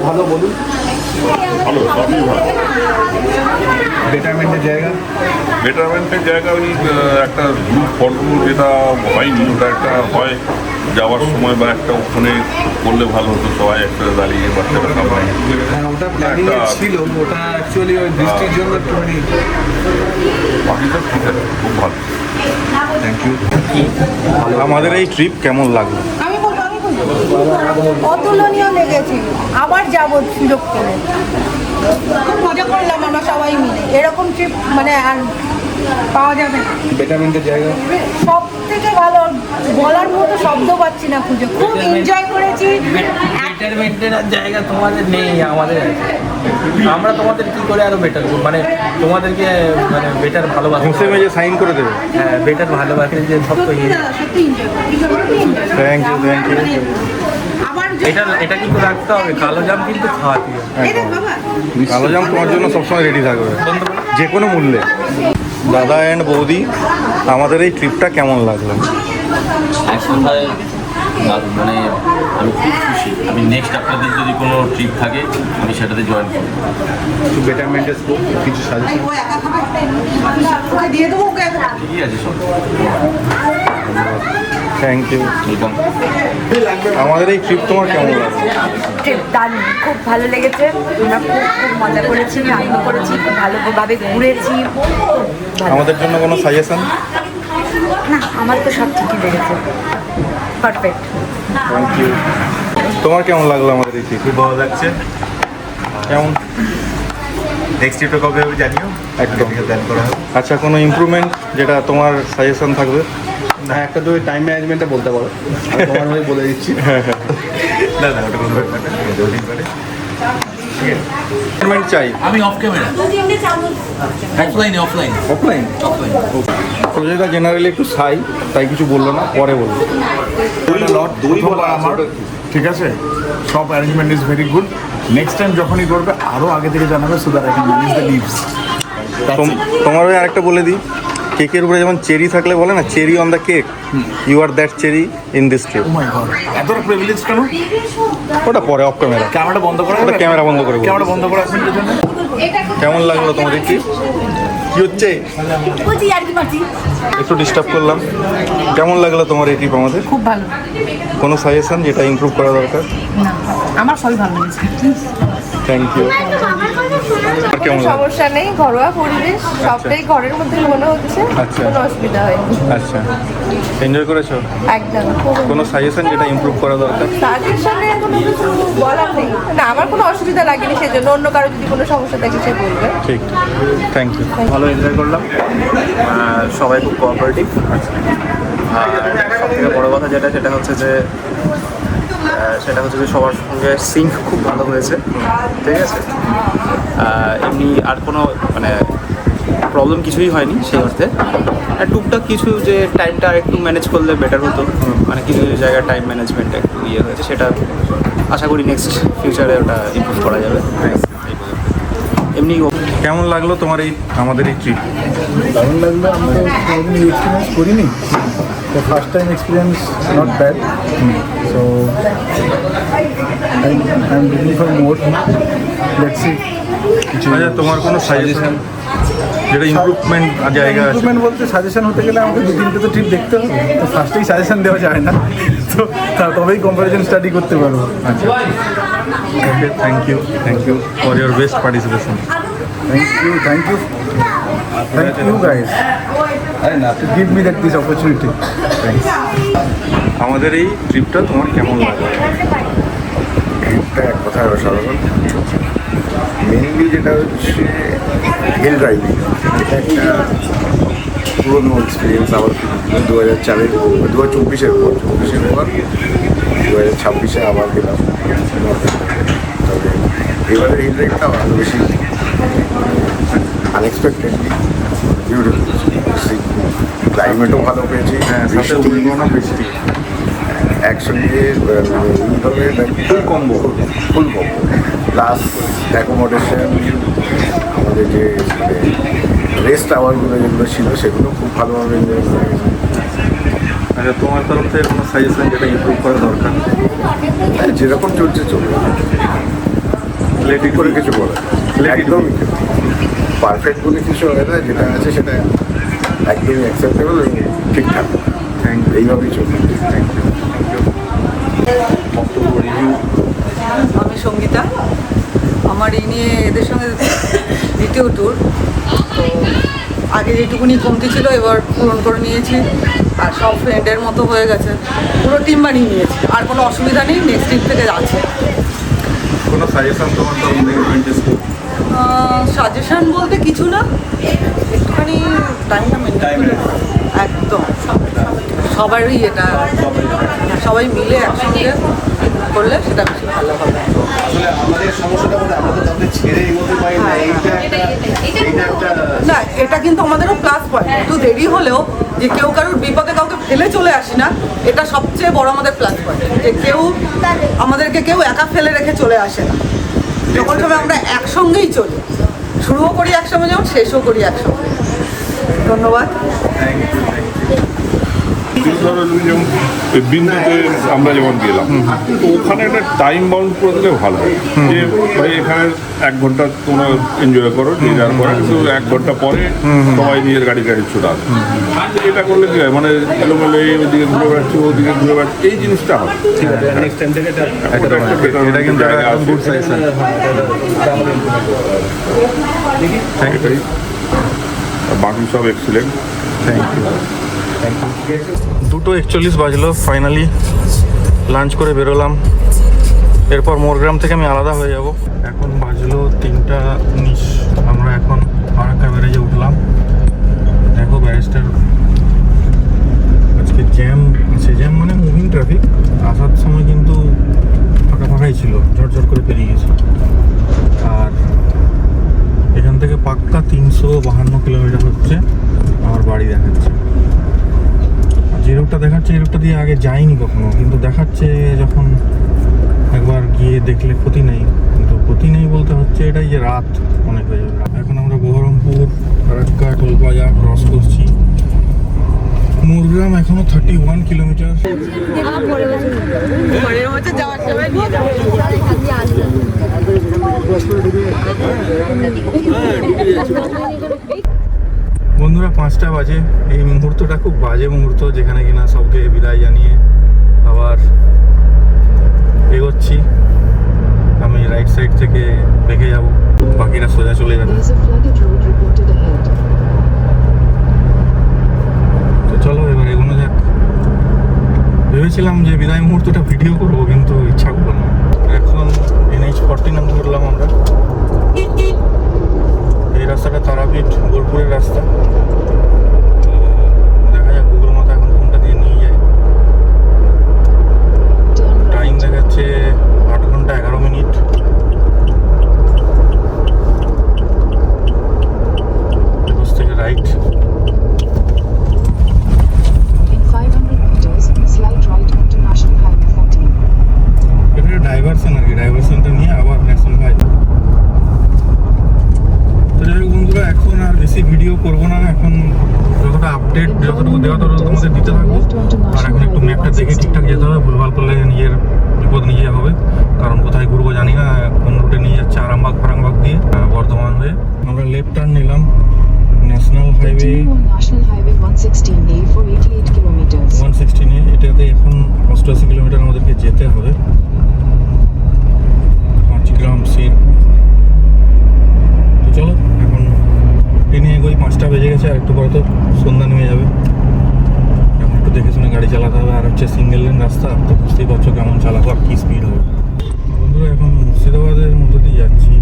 ভালো বলুন, ভালো, সবই ভালো। বেটারমেন্টের জায়গা, বেটারমেন্টের জায়গা ওই একটা গ্রুপ ফটো যেটা হয়নি, ওটা একটা হয় যাওয়ার সময় বা একটা ওখানে করলে ভালো হতো, সবাই একসাথে দাঁড়িয়ে বাচ্চাটা সামনে। হ্যাঁ ওটা প্ল্যানিং ছিল, ওটা অ্যাকচুয়ালি ওই বৃষ্টির জন্য একটুখানি। বাকিটা ঠিক আছে, খুব ভালো। Thank you. আমাদের এই ট্রিপ কেমন লাগলো? আমি অতুলনীয় লেগেছে, আবার যাব সুযোগ পেলে। খুব মজা করলাম আমরা সবাই মিলে, এরকম ট্রিপ মানে আর পাওয়া যাবে না। বেটারমেন্টের জায়গা সব থেকে ভালো, বলার মতো শব্দ পাচ্ছি না খুঁজে, খুব এনজয় করেছি। বেটারমেন্টের জায়গা তোমাদের নেই, আমাদের আছে। আমরা তোমাদের কি করে আরো বেটার, মানে তোমাদেরকে মানে বেটার ভালোবাসা, ঘুষে মেজে সাইন করে দেবে। হ্যাঁ বেটার ভালোবাসে যে সব তো সত্যি থ্যাংক ইউ, থ্যাংক ইউ। আবার এটা কিন্তু রাখতে হবে, কালো জাম কিন্তু খাওয়াতে হবে। কালো জাম তোমার জন্য সবসময় রেডি থাকবে, যে কোনো মূল্যে। দাদা অ্যান্ড বৌদি, আমাদের এই ট্রিপটা কেমন লাগলো? এক কথায় মানে আমি খুব খুশি। আমি নেক্সট আপনাদের যদি কোনো ট্রিপ থাকে আমি সেটাতে জয়েন করব। একটু বেটারমেন্টের স্কোপ, কিছু সাজেশন। দিয়ে দেবো ওকে। ঠিকই আছে সব, থ্যাংক ইউ। ওয়েলকাম। আমাদের এই ট্রিপ তোমার কেমন লাগলো? ট্রিপ দারুণ, খুব ভালো লেগেছে। আমরা খুব খুব মজা করেছি, আনন্দ করেছি, খুব ভালোভাবে ঘুরেছি। আমাদের জন্য কোনো সাজেশন? না, আমার তো সব ঠিকই লেগেছে, পারফেক্ট। Thank you. তোমার কেমন লাগলো আমাদের এই ট্রিপ? খুব ভালো লাগছে। কেমন? নেক্সট ট্রিপে কবে হবে জানিও, একদম প্ল্যান করা হবে। আচ্ছা, কোনো ইমপ্রুভমেন্ট যেটা তোমার সাজেশন থাকবে? না একটা তো টাইম ম্যানেজমেন্টটা বলতে পারো, আমি তোমার হয়ে বলে দিচ্ছি। না না ওটা কোনো ব্যাপার না, হতেই পারে। ইমপ্রুভমেন্ট চাই। আমি অফ ক্যামেরা, অফলাইনে অফলাইন অফলাইন। অফলাইন। প্রজেক্টটা জেনারেলি একটু সাই, তাই কিছু বললো না, পরে বলবো। দই বলা আমার ঠিক আছে, সব arrangement is very good. Next time যখনই করবে আরও আগে থেকে জানাবে, so that I can manage the leaves. তোমার ওই আরেকটা বলে দিই, কেকের উপরে যেমন চেরি থাকলে বলে না, cherry on the cake, you are that cherry in this cake. Oh my God, এতটা প্রিভিলেজ কেন? ওটা পরে অফ ক্যামেরা, ক্যামেরাটা বন্ধ করে, ওটা ক্যামেরা বন্ধ করে বলবো। ক্যামেরা বন্ধ করে 1 মিনিটের জন্য। কেমন লাগলো তোমাদের কি? কি হচ্ছে? বলছি আর কি পাচ্ছি। একটু ডিস্টার্ব করলাম। কেমন লাগলো তোমার এই ট্রিপ আমাদের? খুব ভালো, কোনো সাজেশন যেটা ইমপ্রুভ করা দরকার? আমার সবই ভালো লেগেছে। Thank you. আর কেমন লাগলো? সমস্যা নেই, ঘরোয়া পরিবেশ, সবটাই ঘরের মধ্যে মনে হচ্ছে, আচ্ছা। কোনো অসুবিধা হয়নি। আচ্ছা, এনজয় করেছো? একদম। কোনো সাজেশন যেটা ইমপ্রুভ করা দরকার? সাজেশনে কোনো কিছু বলার নেই, না আমার কোনো অসুবিধা লাগেনি, সেজন্য অন্য কারো যদি কোনো সমস্যা থাকে সে বলবে। ঠিক, থ্যাংক ইউ। ভালো এনজয় করলাম, সবাই খুব কোঅপারেটিভ। আর সব থেকে বড়ো কথা সেটা হচ্ছে যে সবার সঙ্গে সিঙ্ক খুব ভালো হয়েছে, ঠিক আছে। এমনি আর কোনো মানে প্রবলেম কিছুই হয়নি সেই অর্থে। আর টুকটাক কিছু যে টাইমটা একটু ম্যানেজ করলে বেটার হতো, মানে কিছু কিছু জায়গায় টাইম ম্যানেজমেন্টটা একটু ইয়ে হয়েছে, সেটা আশা করি নেক্সট ফিউচারে ওটা ইমপ্রুভ করা যাবে। এমনি কেমন লাগলো তোমার এই আমাদের এই ট্রিপ? দারুণ লাগলো, আমি তো কোনোদিন এক্সপিরিয়েন্স করিনি, তো first time experience, not bad. So I am looking for more, let's see. আচ্ছা, তোমার কোনো সাজেশন যেটা ইমপ্রুভমেন্ট জায়গা আছে? ইমপ্রুভমেন্ট বলতে সাজেশন হতে গেলে আমাকে 2-3টে তো ট্রিপ দেখতে হবে, তো ফার্স্টেই সাজেশন দেওয়া যায় না, তো তবেই কম্পারিজন স্টাডি করতে পারবো। আচ্ছা, okay, thank you for your best participation. Thank you guys to give me this opportunity. আমাদের এই ট্রিপটা তোমার কেমন লাগলো? ট্রিপটা এক কথায় অসাধারণ। মেনলি যেটা হচ্ছে হিল ড্রাইভিং, এটা একটা পুরোনো এক্সপিরিয়েন্স আবার 2004-এর 2024-এর পর 2026-এ আবার গেলাম। তবে এবারের হিল ড্রাইভটা আরও বেশি আনএক্সপেক্টেডলি বিউটিফুল। ক্লাইমেটও ভালো পেয়েছি, বৃষ্টি একসঙ্গে ফুল কম্বো প্লাস অ্যাকোমোডেশন, আমাদের যে রেস্ট আওয়ারগুলো যেগুলো ছিল সেগুলো খুব ভালোভাবে এনজয় করা গেছে। আচ্ছা, তোমার তরফ থেকে কোনো সাজেশন যেটা ইমপ্রুভ করা দরকার? যেরকম চলছে চলবে, করে কিছু বলে একদমই পারফেক্ট বলে কিছু হয় না, যেটা আছে সেটা একদমই অ্যাকসেপ্টেবল এবং ঠিকঠাক। থ্যাংক ইউ, এইভাবেই চলবে। Thank you. আমি সঙ্গীতা, আমার এই নিয়ে এদের সঙ্গে দ্বিতীয় ট্যুর। তো আগে যেটুকুনি কমতি ছিল এবার পূরণ করে নিয়েছি, আর সব ফ্রেন্ডের মতো হয়ে গেছে, পুরো টিম বানিয়ে নিয়েছি, আর কোনো অসুবিধা নেই, নেক্সট ট্রিপ থেকে আছে। কোনো সাজেশন তোমার সাজেশন বলতে কিছু না, একটুখানি টাইমটা মেনটেন একদম সবারই এটা, সবাই মিলে একসঙ্গে করলে সেটা বেশি ভালো হবে। না, এটা কিন্তু আমাদেরও প্লাস পয়েন্ট। একটু দেরি হলেও যে কেউ কারোর বিপদে কাউকে ফেলে চলে আসি না, এটা সবচেয়ে বড় আমাদের প্লাস পয়েন্ট, যে আমাদেরকে কেউ একা ফেলে রেখে চলে আসে না। যখন সবাই আমরা একসঙ্গেই চলি, শুরুও করি একসঙ্গে, যেমন শেষও করি একসঙ্গে। ধন্যবাদ। ধরো যেমন বিন্দুতে আমরা যেমন গেলাম, তো ওখানে একটা টাইম বাউন্ড করে দিলে ভালো হয়, যে ভাই এখানে 1 ঘন্টা তোমরা এনজয় করো, যে যার পরে কিন্তু 1 ঘন্টা পরে সবাই নিজের গাড়ি ছুটে আসবে। এটা করলে কি হয়, মানে এলোমেলো ওদিকে ঘুরে বেড়াচ্ছে, ওদিকে ঘুরে বেড়াচ্ছে, এই জিনিসটা হয়। এটা কিন্তু গুড সাজেশন। বাকি সব এক্সিলেন্ট। Thank you. 2:41 বাজলো, ফাইনালি লাঞ্চ করে বেরোলাম। এরপর মোরগ্রাম থেকে আমি আলাদা হয়ে যাব। এখন বাজলো 3:19, আমরা এখন ফারাক্কা ব্যারেজে উঠলাম। দেখো ব্যারেজটার আজকে জ্যাম আছে, জ্যাম মানে মুভিং ট্রাফিক। আসার সময় কিন্তু ফাঁকাই ছিল, ঝটঝট করে পেরিয়ে গেছি। আর এখান থেকে পাক্কা 352 কিলোমিটার হচ্ছে আমার বাড়ি দেখাচ্ছে। যে রুটটা দেখাচ্ছে এই রুটটা দিয়ে আগে যাইনি কখনো, কিন্তু দেখাচ্ছে যখন একবার গিয়ে দেখলে ক্ষতি নেই। কিন্তু ক্ষতি নেই বলতে হচ্ছে এটাই যে রাত অনেক হয়ে যাবে। এখন আমরা Baharampur Farakka toll plaza cross করছি। মোরগ্রাম এখনো 31 কিলোমিটার। বন্ধুরা 5টা বাজে, এই মুহূর্তটা খুব বাজে মুহূর্ত, যেখানে কিনা সবকে বিদায় জানিয়ে আবার এগোচ্ছি। আমি রাইট সাইড থেকে দেখে যাব, বাকিরা সোজা চলে যাবে। তো চলো এবার এগোনো যাক। ভেবেছিলাম যে বিদায় মুহূর্তটা ভিডিও করবো, কিন্তু ইচ্ছা করলো না। এখন NH-14 ধরলাম আমরা। এই রাস্তাটা তারাপীঠ বোলপুরের রাস্তা। তো দেখা যাক গুগল মাথা এখন কোনটা দিয়ে নিয়ে যায়। টাইম দেখাচ্ছে 8 ঘন্টা 11 মিনিট। এপাশ থেকে রাইট। এটা ডাইভারশন আর কি, ডাইভারশনটা নিয়ে আবার ন্যাশনাল হাইওয়ে। তো যাই হোক বন্ধুরা, এখন আর বেশি ভিডিও করবো না। এখন যতটা আপডেট যতটুকু দেওয়া ততটুকু তোমাদের দিতে থাকবো। আর এখন একটু ম্যাপটা দেখে ঠিকঠাক যেতে হবে, ভুলভাল করলে নিজের বিপদ নিজে হবে। কারণ কোথায় ঘুরবো জানি না, কোন রুটে নিয়ে যাচ্ছে, আরামবাগ ফারামবাগ দিয়ে বর্ধমান হয়ে। আমরা লেফট টার্ন নিলাম ন্যাশনাল হাইওয়ে 116 এটাতে এখন 88 কিলোমিটার আমাদেরকে যেতে হবে। 5 গ্রাম সিট। তো চলো এখন ট্রেনে এগোই। 5টা বেজে গেছে, আর একটু পরে তো সন্ধ্যা নেমে যাবে। এখন একটু দেখে শুনে গাড়ি চালাতে হবে। আর হচ্ছে সিঙ্গেল লেন রাস্তা, তো বুঝতেই পারছো কেমন চালাবো আর কি স্পিড হবে। বন্ধুরা এখন মুর্শিদাবাদের মধ্যে দিয়ে যাচ্ছি।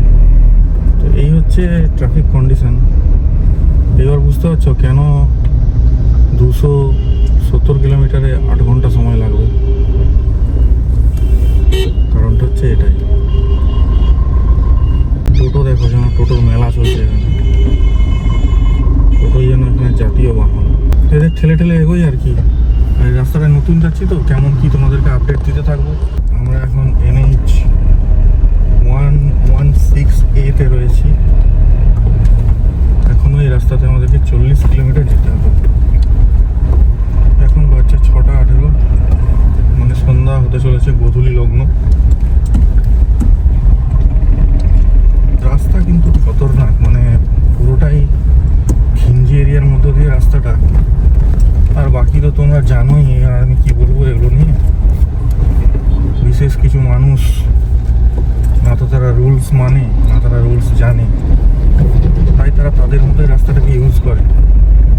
তো এই হচ্ছে ট্রাফিক কন্ডিশন। এবার বুঝতে পারছো কেন 270 কিলোমিটারে 8 ঘন্টা সময় লাগবে। কারণটা হচ্ছে এটাই। টোটো দেখো, যেন টোটোর মেলা চলছে এখানে। টোটোই যেন এখানে জাতীয় বাহন। এদের ঠেলে ঠেলে এগোই আর কি। আর রাস্তাটা নতুন যাচ্ছি তো কেমন কি তোমাদেরকে আপডেট দিতে থাকবো। আমরা এখন NH 116A-তে রয়েছি। এখনো এই রাস্তাতে আমাদেরকে 40 কিলোমিটার যেতে হবে। এখন বাজছে 6:18, মানে সন্ধ্যা হতে চলেছে, গোধূলি লগ্ন। রাস্তা কিন্তু খতরনাক, মানে পুরোটাই ঘিঞ্জি এরিয়ার মধ্য দিয়ে রাস্তাটা। আর বাকি তো তোমরা জানোই, আর আমি কি বলবো এগুলো নিয়ে। বিশেষ কিছু মানুষ না তো তারা রুলস মানে, না তারা রুলস জানে, তাই তারা তাদের মতোই রাস্তাটাকে ইউজ করে।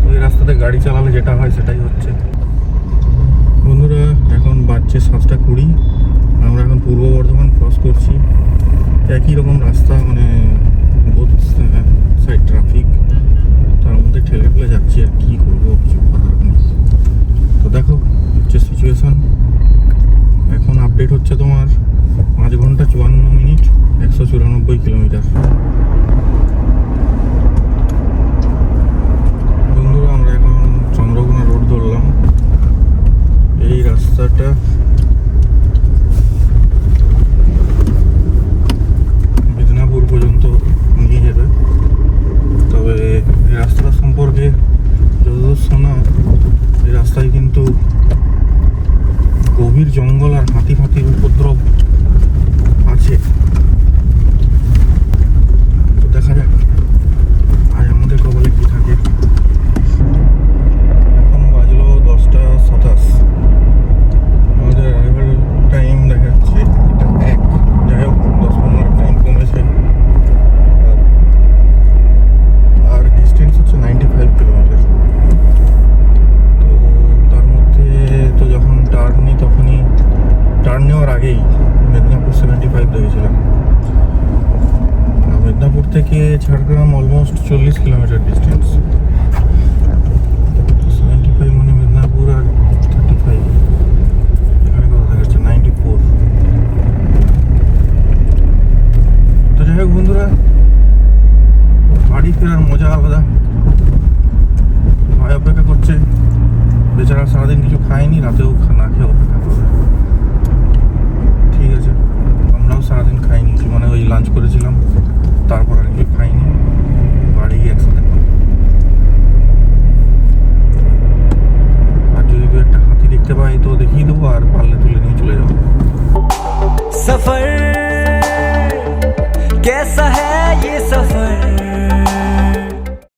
তো এই রাস্তাতে গাড়ি চালালে যেটা হয় সেটাই হচ্ছে। বন্ধুরা এখন বাজছে 7:20, আমরা এখন পূর্ব বর্ধমান ক্রস করছি। একই রকম রাস্তা, মানে বোথ সাইড ট্রাফিক, তার মধ্যে ঠেলে ঠেলে যাচ্ছি। আর কি করবো, কিছু করার নেই। তো দেখো হচ্ছে সিচুয়েশন। এখন আপডেট হচ্ছে তোমার 5 ঘন্টা 54 মিনিট 194 কিলোমিটার। বন্ধুরা আমরা এখন চন্দ্রকোনা রোড ধরলাম। এই রাস্তাটা মেদিনীপুর পর্যন্ত নিয়ে যাবে। তবে এই রাস্তাটা সম্পর্কে যতদূর শোনা, এই রাস্তায় কিন্তু গভীর জঙ্গল আর হাতি ফাতির উপদ্রব আছে। তো দেখা যাক আজ আমাদের কপালে কি থাকে। এখন বাজলো 10:27, আমাদের অ্যারাইভাল টাইম দেখাচ্ছে 1। যাই হোক 10-15 টাইম কমেছে। আর ডিস্টেন্স হচ্ছে 95 কিলোমিটার। তো তার মধ্যে তো যখন টার্ন নিই, তখনই টার্ন নেওয়ার আগেই মেদিনীপুর 75 দেখেছিলাম। মেদিনীপুর থেকে ঝাড়গ্রাম অলমোস্ট 40 কিলোমিটার ডিস্টেন্স। 75 মানে মেদিনীপুর আর 35, এখানে কত দেখাচ্ছে 94। তো যাই হোক বন্ধুরা, বাড়ি ফেরার মজা আলাদা। ভাই অপেক্ষা করছে, বেচারা সারাদিন কিছু খায়নি, রাতেও না খেয়ে অপেক্ষা করবে। ঠিক আছে, আমরাও সারাদিন খাইনি, মানে ওই লাঞ্চ করেছিলাম, তারপর আর কিছু খাইনি। বাড়ি গিয়ে একসাথে খাবো। আর যদি দু একটা হাতি দেখতে পাই তো দেখিয়ে দেবো, আর পারলে তুলে নিয়ে চলে যাবো। सफर कैसा है ये सफर